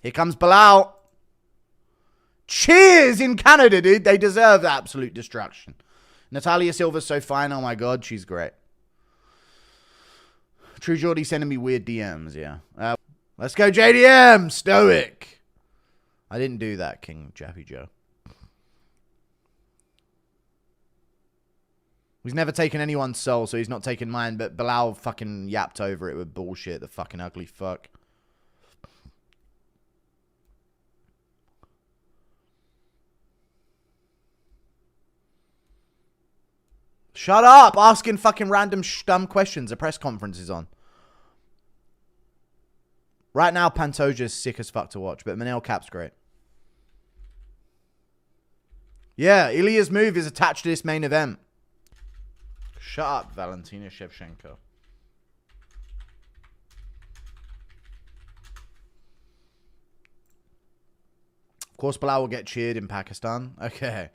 Here comes Belal. Cheers in Canada, dude. They deserve absolute destruction. Natalia Silva's so fine. Oh my God, she's great. True Geordie sending me weird DMs, yeah. Let's go JDM. Stoic. I didn't do that, King Jaffy Joe. He's never taken anyone's soul, so he's not taken mine, but Belal fucking yapped over it with bullshit, the fucking ugly fuck. Shut up! Asking fucking random dumb questions. A press conference is on. Right now, Pantoja's sick as fuck to watch, but Manel Cap's great. Yeah, Ilya's move is attached to this main event. Shut up, Valentina Shevchenko. Of course, Belal will get cheered in Pakistan. Okay.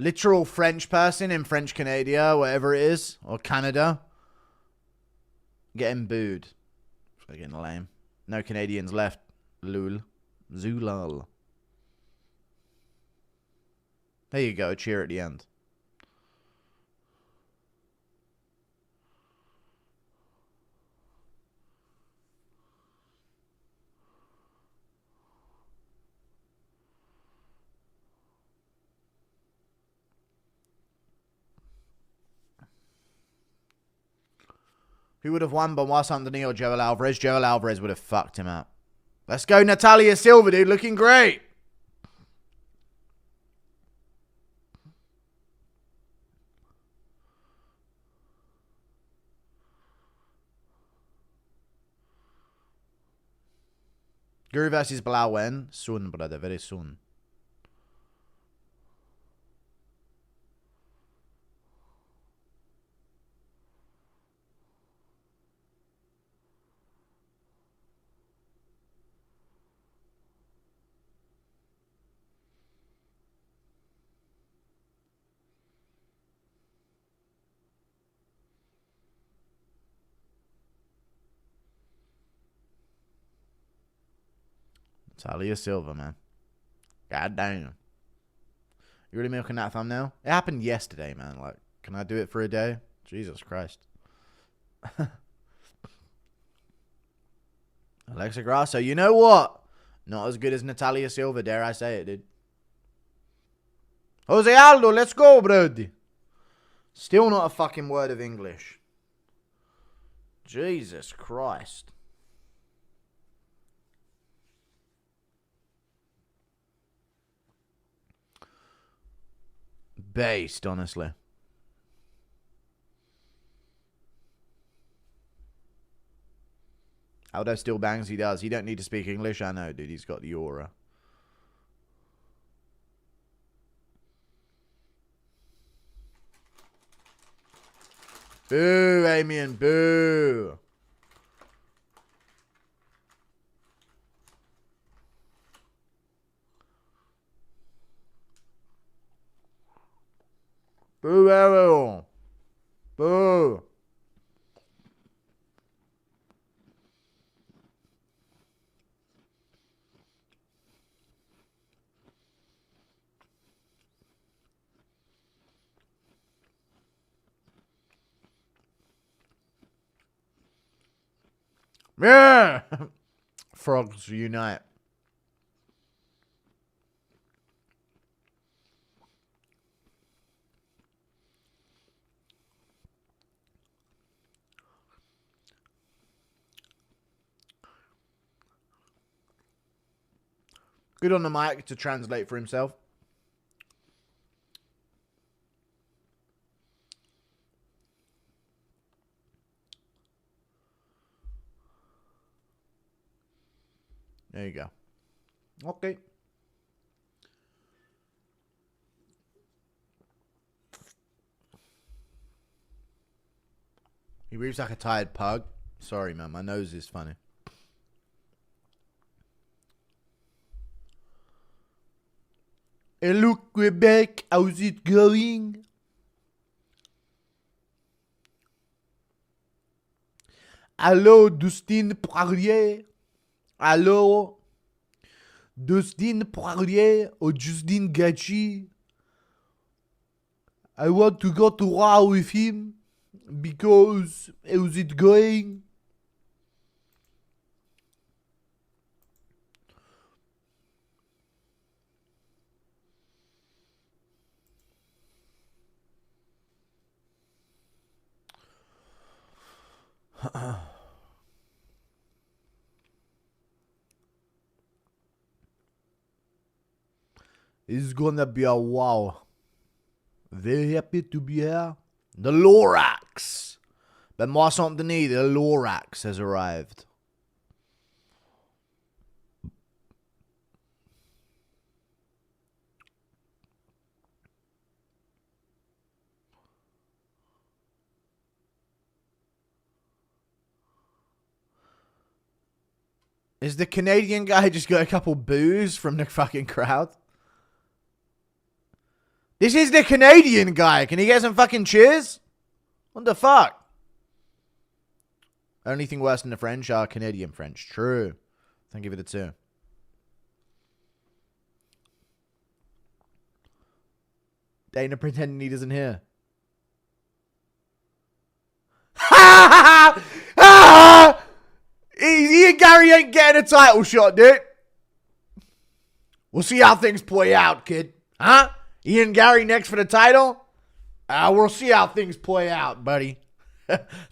Literal French person in French Canada, whatever it is, or Canada, getting booed. Fucking lame. No Canadians left. Lul. Zulal. There you go, cheer at the end. Who would have won, Benoit Saint-Denis or Joel Alvarez? Joel Alvarez would have fucked him up. Let's go, Natalia Silva, dude. Looking great. Guru versus Belal when? Soon, brother. Very soon. Natalia Silva, man. God damn. You really milking that thumbnail? It happened yesterday, man. Like, can I do it for a day? Jesus Christ. Alexa Grasso, you know what? Not as good as Natalia Silva, dare I say it, dude. Jose Aldo, let's go, brody. Still not a fucking word of English. Jesus Christ. Based, honestly. Aldo still bangs, he does. He don't need to speak English, I know, dude. He's got the aura. Boo, Amian, boo. Boo, Errol. Boo. Yeah. Frogs unite. Good on the mic to translate for himself. There you go. Okay. He breathes like a tired pug. Sorry, man. My nose is funny. Hello, Quebec. How's it going? Hello, Dustin Poirier. Hello, Dustin Poirier or Justin Gachi. I want to go to war with him because how's it going? It's gonna be a wow. Very happy to be here. The Lorax. Ben moi Saint-Denis, the Lorax has arrived. Is the Canadian guy just got a couple boos from the fucking crowd? This is the Canadian guy. Can he get some fucking cheers? What the fuck? Only thing worse than the French are Canadian French. True. I'll give it a 2. Dana pretending he doesn't hear. Ha ha! Ian Garry ain't getting a title shot, dude. We'll see how things play out, kid. Huh? Ian Garry next for the title? We'll see how things play out, buddy.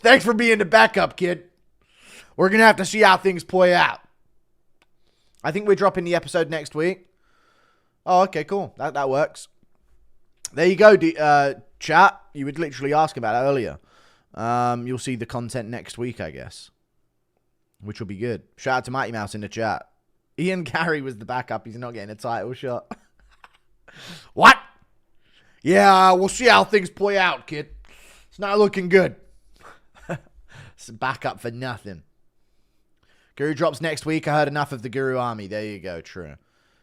Thanks for being the backup, kid. We're going to have to see how things play out. I think we're dropping the episode next week. Oh, okay, cool. That works. There you go, chat. You would literally ask about it earlier. You'll see the content next week, I guess. Which will be good. Shout out to Mighty Mouse in the chat. Ian Garry was the backup. He's not getting a title shot. What? Yeah, we'll see how things play out, kid. It's not looking good. It's a backup for nothing. Guru drops next week. I heard enough of the Guru army. There you go. True.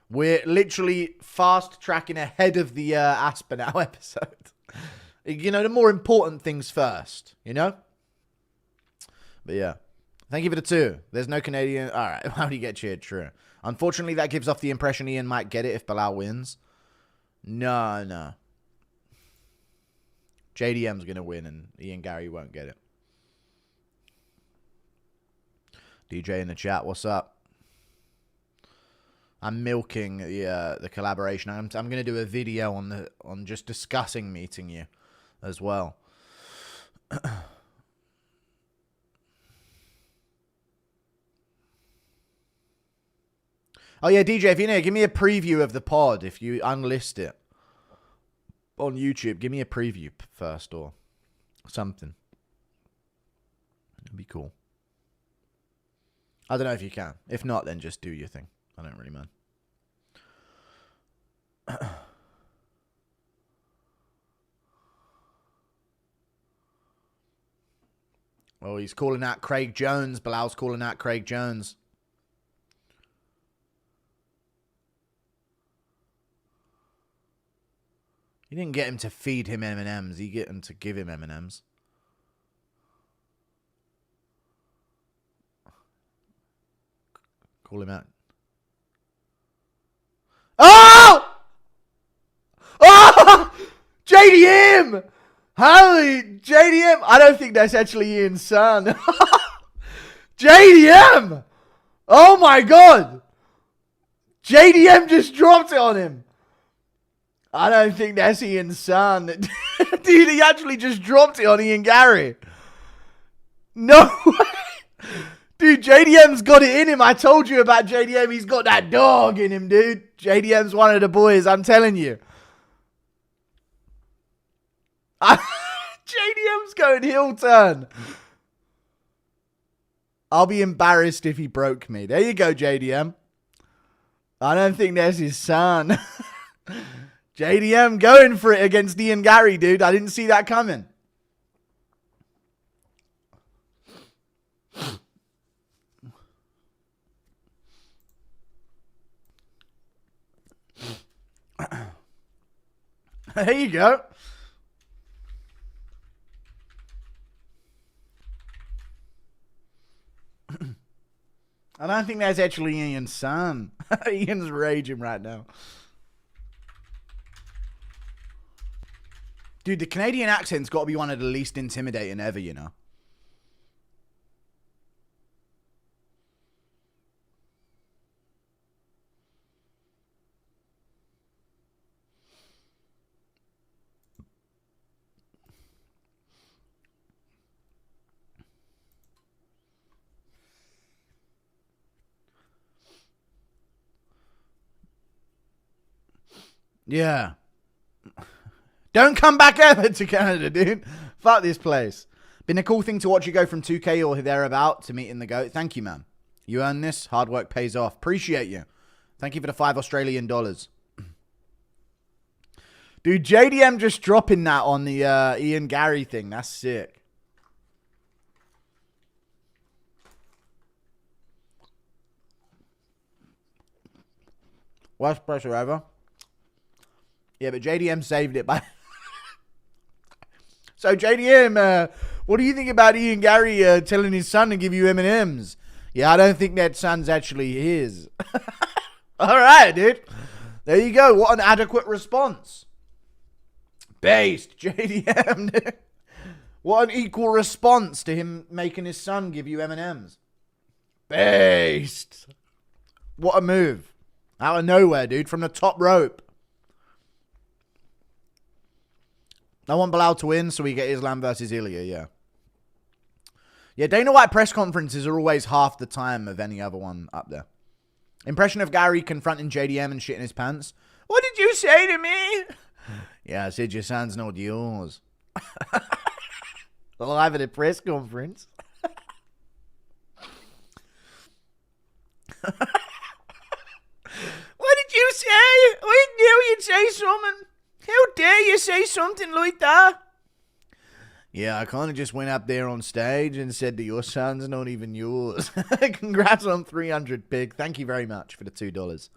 We're literally fast tracking ahead of the Aspinall episode. You know, the more important things first, you know? But yeah. Thank you for the 2. There's no Canadian. All right. How do you get cheered? True. Unfortunately, that gives off the impression Ian might get it if Belal wins. No. JDM's going to win and Ian Garry won't get it. DJ in the chat, what's up? I'm milking the collaboration. I'm going to do a video on just discussing meeting you as well. Oh, yeah, DJ, if you're near, give me a preview of the pod if you unlist it on YouTube. Give me a preview first or something. It'd be cool. I don't know if you can. If not, then just do your thing. I don't really mind. Oh, he's calling out Craig Jones. Bilal's calling out Craig Jones. He didn't get him to feed him M&Ms. He get him to give him M&Ms. Call him out. Oh! Oh! JDM! Holy JDM! I don't think that's actually Ian's son. JDM! Oh my god! JDM just dropped it on him. I don't think that's Ian's son. Dude, he actually just dropped it on Ian Garry. No way. Dude, JDM's got it in him. I told you about JDM. He's got that dog in him, dude. JDM's one of the boys. I'm telling you. JDM's going heel turn. I'll be embarrassed if he broke me. There you go, JDM. I don't think that's his son. JDM going for it against Ian Garry, dude. I didn't see that coming. There you go. I don't think that's actually Ian's son. Ian's raging right now. Dude, the Canadian accent's got to be one of the least intimidating ever, you know? Yeah. Don't come back ever to Canada, dude. Fuck this place. Been a cool thing to watch you go from 2K or thereabout to meeting the GOAT. Thank you, man. You earn this. Hard work pays off. Appreciate you. Thank you for the $5 Australian. Dude, JDM just dropping that on the Ian Garry thing. That's sick. Worst pressure ever. Yeah, but JDM saved it by... So, JDM, what do you think about Ian Garry telling his son to give you M&Ms? Yeah, I don't think that son's actually his. All right, dude. There you go. What an adequate response. Based, JDM, dude. What an equal response to him making his son give you M&Ms. Based. What a move. Out of nowhere, dude. From the top rope. I want Belal to win, so we get Islam versus Ilya, yeah. Yeah, Dana White press conferences are always half the time of any other one up there. Impression of Garry confronting JDM and shitting his pants. What did you say to me? Yeah, I said your son's not yours. Live at a press conference. What did you say? I knew you'd say something. How dare you say something like that? Yeah, I kind of just went up there on stage and said that your son's not even yours. Congrats on 300, pig. Thank you very much for the $2.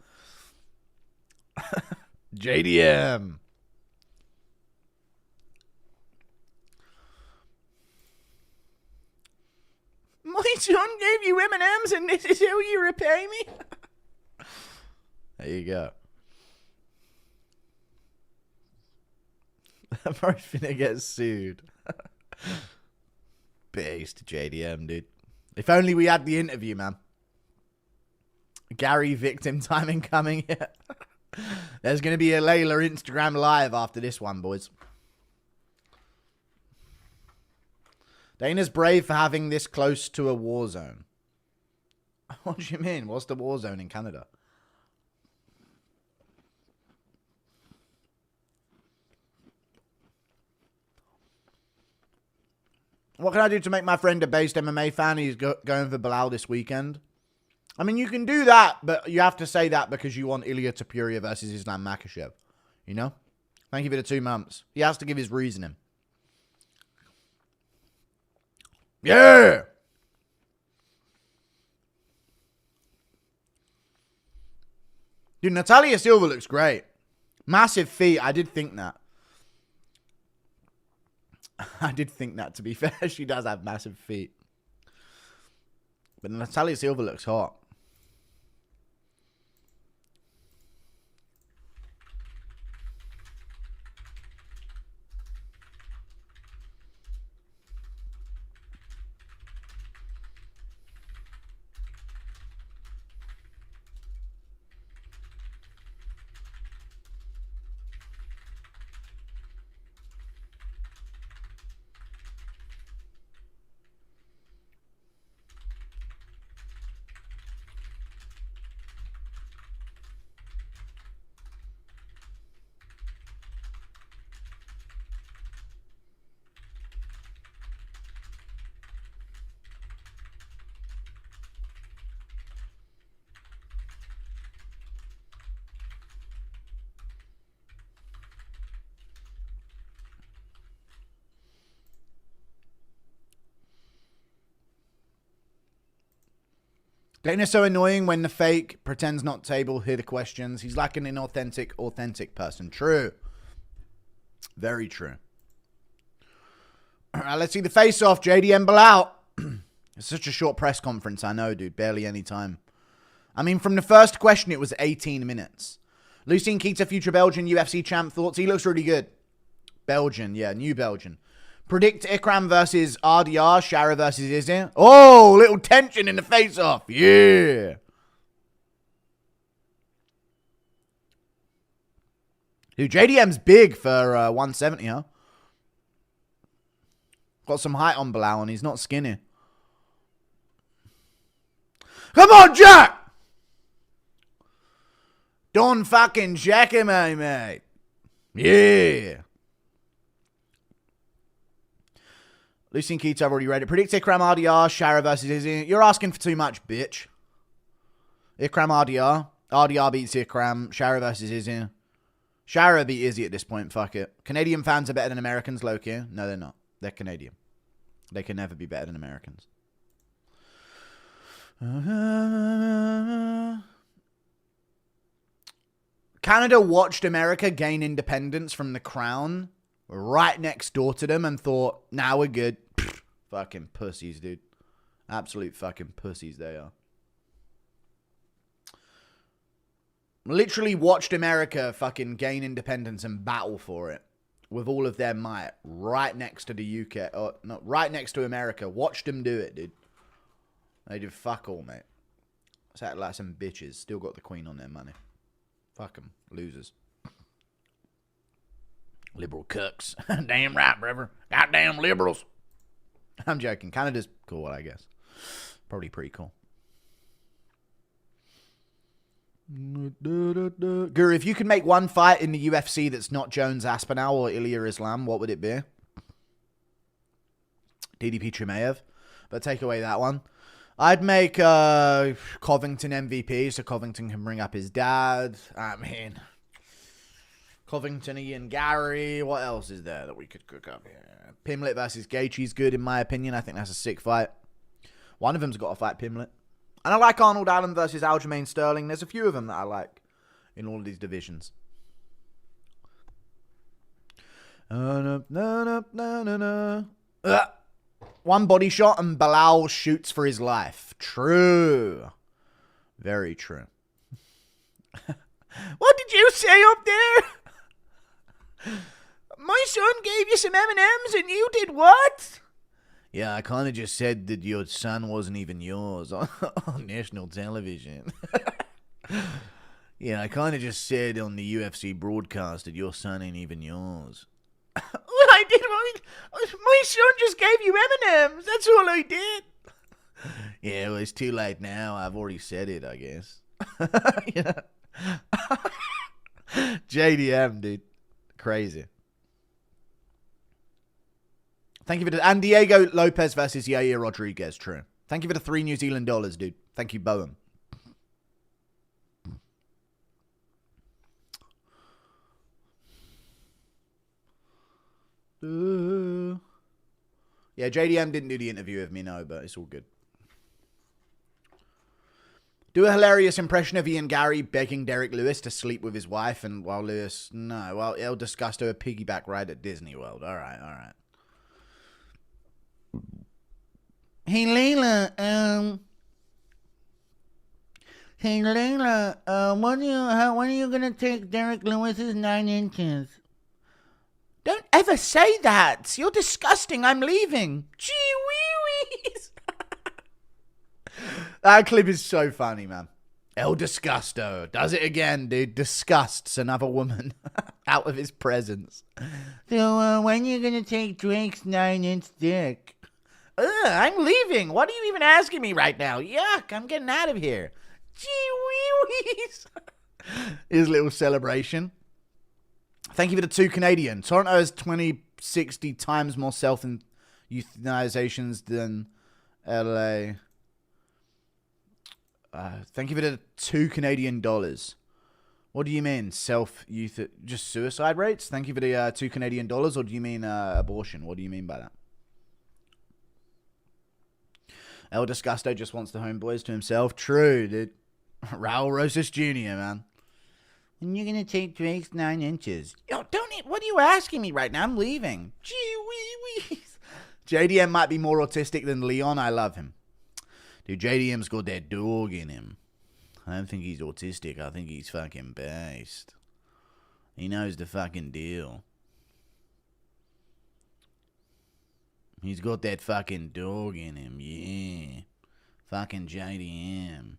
JDM. My son gave you M&Ms and this is how you repay me? There you go. I'm probably finna get sued. Based JDM, dude. If only we had the interview, man. Garry victim timing coming. There's gonna be a Layla Instagram live after this one, boys. Dana's brave for having this close to a war zone. What do you mean? What's the war zone in Canada? What can I do to make my friend a based MMA fan? He's going for Belal this weekend. I mean, you can do that, but you have to say that because you want Ilya Topuria versus Islam Makhachev. You know? Thank you for the 2 months. He has to give his reasoning. Yeah! Dude, Natalia Silva looks great. Massive feet. I did think that. I did think that, to be fair. She does have massive feet. But Natalia Silva looks hot. Dana's so annoying when the fake pretends not to able hear the questions. He's like an inauthentic, authentic person. True. Very true. All right, let's see the face-off. JDM Belal. It's such a short press conference, I know, dude. Barely any time. I mean, from the first question, it was 18 minutes. Lucien Keita, future Belgian UFC champ. Thoughts? He looks really good. Belgian, yeah, new Belgian. Predict Ikram versus RDR. Shara versus Izzy. Oh, little tension in the face-off. Yeah. Dude, JDM's big for 170, huh? Got some height on Belal, and he's not skinny. Come on, Jack! Don't fucking jack him, mate. Yeah. Lucien Keita, I've already read it. Predict Ikram RDR, Shara versus Izzy. You're asking for too much, bitch. Ikram RDR. RDR beats Ikram. Shara versus Izzy. Shara beat Izzy at this point, fuck it. Canadian fans are better than Americans, Loki. No, they're not. They're Canadian. They can never be better than Americans. Canada watched America gain independence from the crown right next door to them and thought, nah, we're good. Fucking pussies, dude. Absolute fucking pussies they are. Literally watched America fucking gain independence and battle for it with all of their might right next to the UK. Or, no, right next to America. Watched them do it, dude. They did fuck all, mate. It's acting like some bitches. Still got the Queen on their money. Fuck them. Losers. Liberal cooks. Damn right, brother. Goddamn liberals. I'm joking. Canada's cool, I guess. Probably pretty cool. Guru, if you could make one fight in the UFC that's not Jones Aspinall or Ilya Islam, what would it be? DDP Chimaev. But take away that one. I'd make Covington MVP so Covington can bring up his dad. I mean, Covington, Ian Garry. What else is there that we could cook up here? Pimlet versus Gaethje's good in my opinion. I think that's a sick fight. One of them's got to fight Pimlet. And I like Arnold Allen versus Aljamain Sterling. There's a few of them that I like in all of these divisions. One body shot and Belal shoots for his life. True. Very true. What did you say up there? My son gave you some M&Ms and you did what? Yeah, I kind of just said that your son wasn't even yours on national television. Yeah, I kind of just said on the UFC broadcast that your son ain't even yours. Well, I did. My son just gave you M&Ms. That's all I did. Yeah, well, it's too late now. I've already said it, I guess. Yeah. JDM, dude. Crazy. Thank you for the... And Diego Lopez versus Yair Rodriguez. True. Thank you for the $3 New Zealand, dude. Thank you, Bowen. Yeah, JDM didn't do the interview with me, no, but it's all good. Do a hilarious impression of Ian Garry begging Derek Lewis to sleep with his wife, and while Lewis... No, well, El Disgusto a piggyback ride at Disney World. All right, all right. Hey Layla, when are you gonna take Derek Lewis's 9 inches? Don't ever say that. You're disgusting. I'm leaving. Gee wee wees. That clip is so funny, man. El Disgusto does it again, dude. Disgusts another woman out of his presence. So, when are you gonna take Drake's 9-inch dick? I'm leaving. What are you even asking me right now? Yuck, I'm getting out of here. Gee wee wees. His little celebration. Thank you for the 2 Canadian. Toronto has 60 times more self-euthanizations than LA. Thank you for the $2 Canadian. What do you mean? Just suicide rates? Thank you for the $2 Canadian. Or do you mean abortion? What do you mean by that? El Disgusto just wants the homeboys to himself. True, dude. Raul Rosas Jr., man. When you're gonna take Drake's 9 inches? Yo, what are you asking me right now? I'm leaving. Gee wee. JDM might be more autistic than Leon. I love him. Dude, JDM's got that dog in him. I don't think he's autistic. I think he's fucking based. He knows the fucking deal. He's got that fucking dog in him, yeah. Fucking JDM.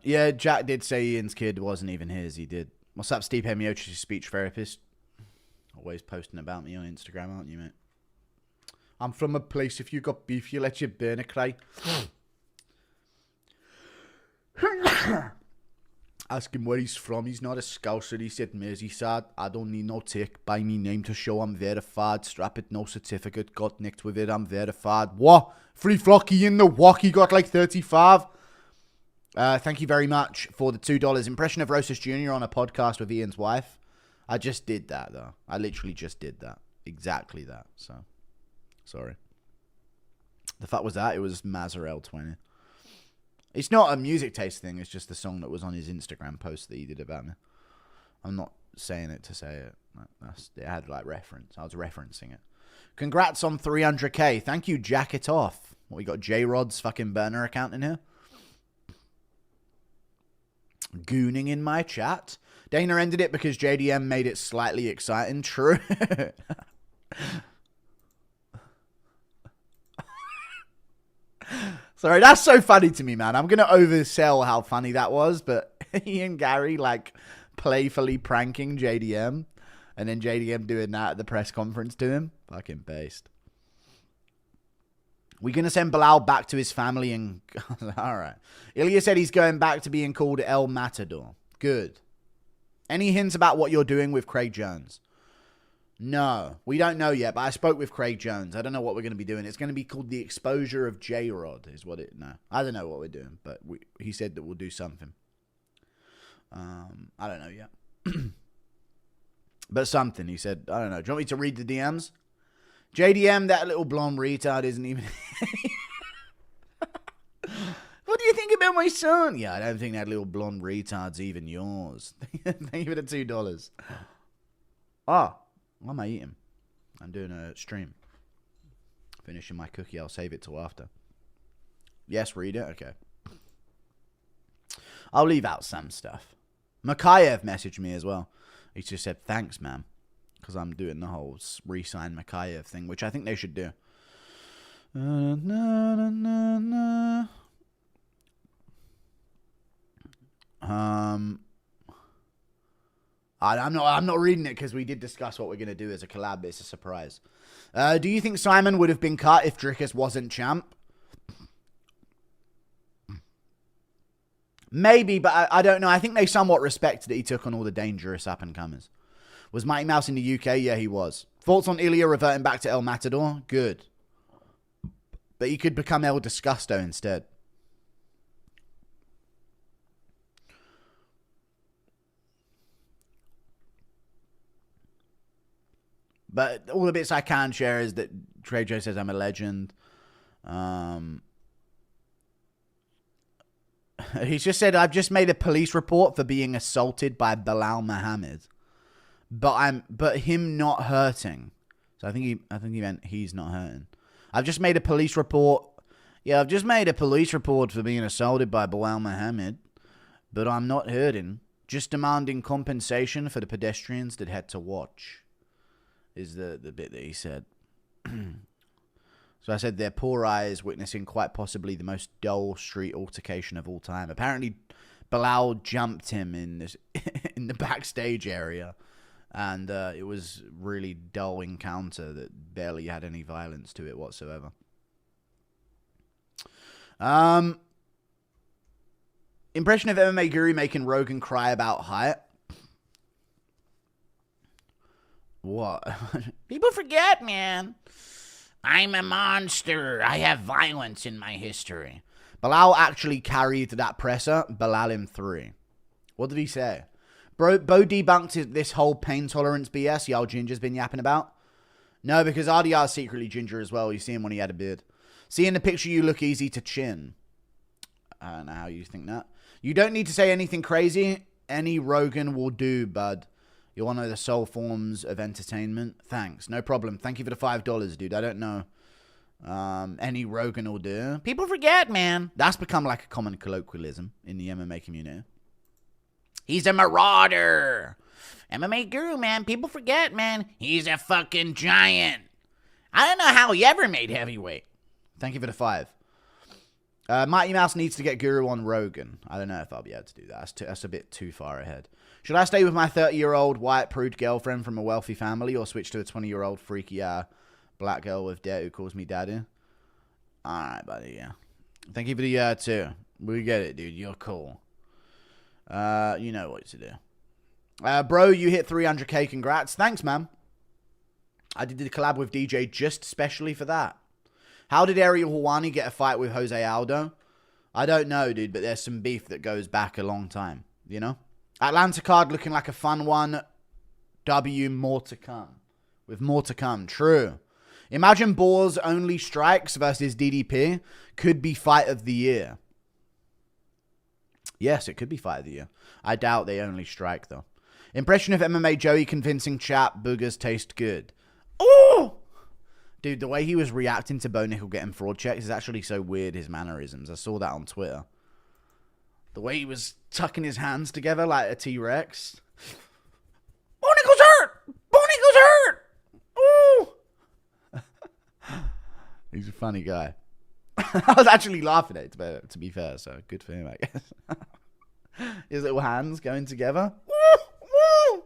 Yeah, Jack did say Ian's kid wasn't even his. He did. What's up, Steve Hemiotis, speech therapist? Always posting about me on Instagram, aren't you, mate? I'm from a place, if you got beef, you let your burner cry. Ask him where he's from. He's not a Scouser. He said Merseyside. I don't need no tick. Buy me name to show I'm verified. Strap it, no certificate. Got nicked with it. I'm verified. What? Free Flocky in the walk. He got like 35. Thank you very much for the $2. Impression of Rosas Jr. on a podcast with Ian's wife. I just did that, though. I literally just did that. Exactly that. So, sorry. The fuck was that? It was Mazarel 20. It's not a music taste thing. It's just the song that was on his Instagram post that he did about me. I'm not saying it to say it. It had like reference. I was referencing it. Congrats on 300k. Thank you, Jack it off. What, we got J-Rod's fucking burner account in here? Gooning in my chat. Dana ended it because JDM made it slightly exciting. True. Sorry, that's so funny to me, man. I'm going to oversell how funny that was, but Ian Garry, like, playfully pranking JDM, and then JDM doing that at the press conference to him. Fucking based. We're going to send Belal back to his family and... All right. Ilya said he's going back to being called El Matador. Good. Any hints about what you're doing with Craig Jones? No, we don't know yet, but I spoke with Craig Jones. I don't know what we're going to be doing. It's going to be called The Exposure of J-Rod is what it... No, I don't know what we're doing, but he said that we'll do something. I don't know yet. But something, he said. I don't know. Do you want me to read the DMs? JDM, that little blonde retard isn't even... What do you think about my son? Yeah, I don't think that little blonde retard's even yours. Thank you for the $2. Ah. What am I eating? I'm doing a stream. Finishing my cookie. I'll save it till after. Yes, read it? Okay. I'll leave out some stuff. Makayev messaged me as well. He just said, thanks, man. Because I'm doing the whole re-sign Makayev thing, which I think they should do. I'm not reading it because we did discuss what we're going to do as a collab, but it's a surprise. Do you think Simon would have been cut if Drickus wasn't champ? Maybe, but I don't know. I think they somewhat respected that he took on all the dangerous up-and-comers. Was Mighty Mouse in the UK? Yeah, he was. Thoughts on Ilya reverting back to El Matador? Good. But he could become El Disgusto instead. But all the bits I can share is that Trejo says I'm a legend. He's just said, I've just made a police report for being assaulted by Belal Muhammad. But him not hurting. So I think he meant he's not hurting. I've just made a police report. Yeah, I've just made a police report for being assaulted by Belal Muhammad. But I'm not hurting. Just demanding compensation for the pedestrians that had to watch. Is the bit that he said. So I said their poor eyes witnessing quite possibly the most dull street altercation of all time. Apparently, Belal jumped him in the backstage area, and it was really dull encounter that barely had any violence to it whatsoever. Impression of MMA Guru making Rogan cry about height. What? People forget, man. I'm a monster. I have violence in my history. Belal actually carried that presser. Belal in 3. What did he say? Bo debunked this whole pain tolerance BS y'all Ginger's been yapping about. No, because RDR's secretly ginger as well. You see him when he had a beard. See in the picture you look easy to chin. I don't know how you think that. You don't need to say anything crazy. Any Rogan will do, bud. You're one of the sole forms of entertainment. Thanks. No problem. Thank you for the $5, dude. I don't know. Any Rogan will do. People forget, man. That's become like a common colloquialism in the MMA community. He's a marauder. MMA guru, man. People forget, man. He's a fucking giant. I don't know how he ever made heavyweight. Thank you for the 5. Mighty Mouse needs to get Guru on Rogan. I don't know if I'll be able to do that. That's a bit too far ahead. Should I stay with my 30-year-old white prude girlfriend from a wealthy family or switch to a 20-year-old freaky black girl with debt who calls me daddy? Alright, buddy, yeah. Thank you for the 2. We get it, dude. You're cool. You know what to do. Bro, you hit 300k. Congrats. Thanks, man. I did the collab with DJ just specially for that. How did Ariel Helwani get a fight with Jose Aldo? I don't know, dude, but there's some beef that goes back a long time, you know? Atlanta card looking like a fun one. W, more to come. With more to come, true. Imagine Boars Only Strikes versus DDP. Could be fight of the year. Yes, it could be fight of the year. I doubt they only strike, though. Impression of MMA Joey convincing chap. Boogers taste good. Oh! Dude, the way he was reacting to Bo Nickel getting fraud checks is actually so weird, his mannerisms. I saw that on Twitter. The way he was tucking his hands together like a T-Rex. Bo Nickel's hurt! Bo Nickel's hurt! Ooh! He's a funny guy. I was actually laughing at it, to be fair, so good for him, I guess. His little hands going together. Woo! Woo!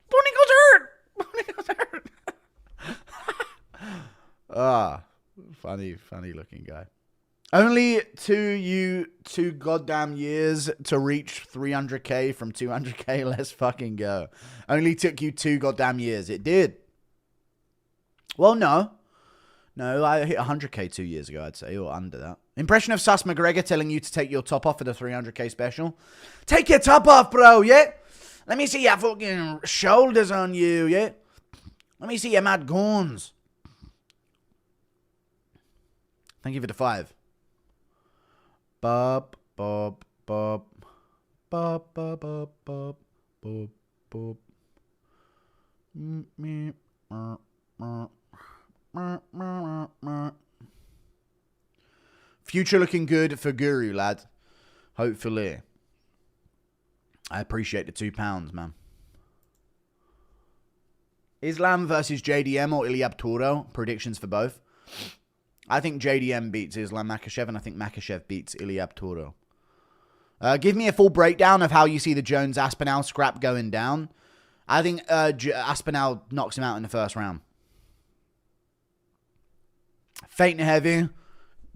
Bo Nickel's hurt! Bo Nickel's hurt! Funny looking guy. Only two goddamn years to reach 300k from 200k. Let's fucking go. Only took you 2 goddamn years. It did. Well, no, I hit 100k 2 years ago, I'd say, or under that. Impression of Sus McGregor telling you to take your top off for the 300k special. Take your top off, bro, yeah? Let me see your fucking shoulders on you, yeah? Let me see your mad guns. Thank you for the 5. Bob, bob, bob, bob, bob, bob, bob, bob, bob. Future looking good for Guru, lad. Hopefully. I appreciate the £2, man. Islam versus JDM or Ilyab Toro. Predictions for both. I think JDM beats Islam Makhachev, and I think Makhachev beats Ilyab Toro. Give me a full breakdown of how you see the Jones-Aspinall scrap going down. I think Aspinall knocks him out in the first round. Faint and heavy,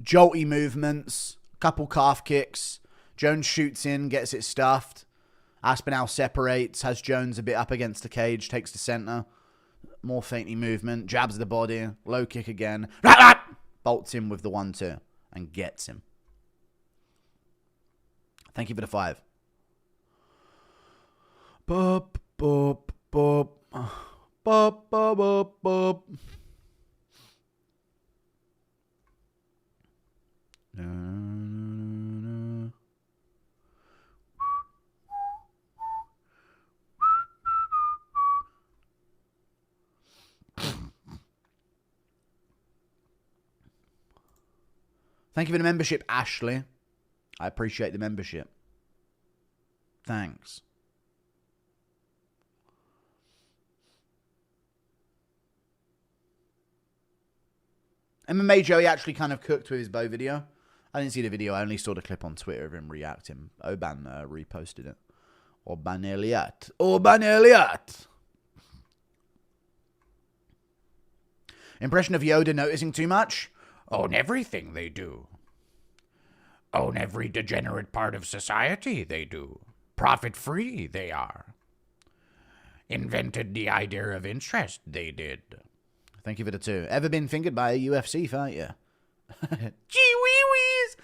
jolty movements, couple calf kicks. Jones shoots in, gets it stuffed. Aspinall separates, has Jones a bit up against the cage, takes the center. More fainty movement, jabs the body, low kick again. Bolts him with the 1-2 and gets him. Thank you for the 5. Bop, bop, bop. Bop, bop, bop, bop. Thank you for the membership, Ashley. I appreciate the membership. Thanks. MMA Joey actually kind of cooked with his bow video. I didn't see the video. I only saw the clip on Twitter of him reacting. Oban reposted it. Oban Elliott. Oban Elliott. Impression of Yoda noticing too much? Own everything they do. Own every degenerate part of society they do. Profit-free they are. Invented the idea of interest they did. Thank you for the 2. Ever been fingered by a UFC fighter? Gee wee-wees!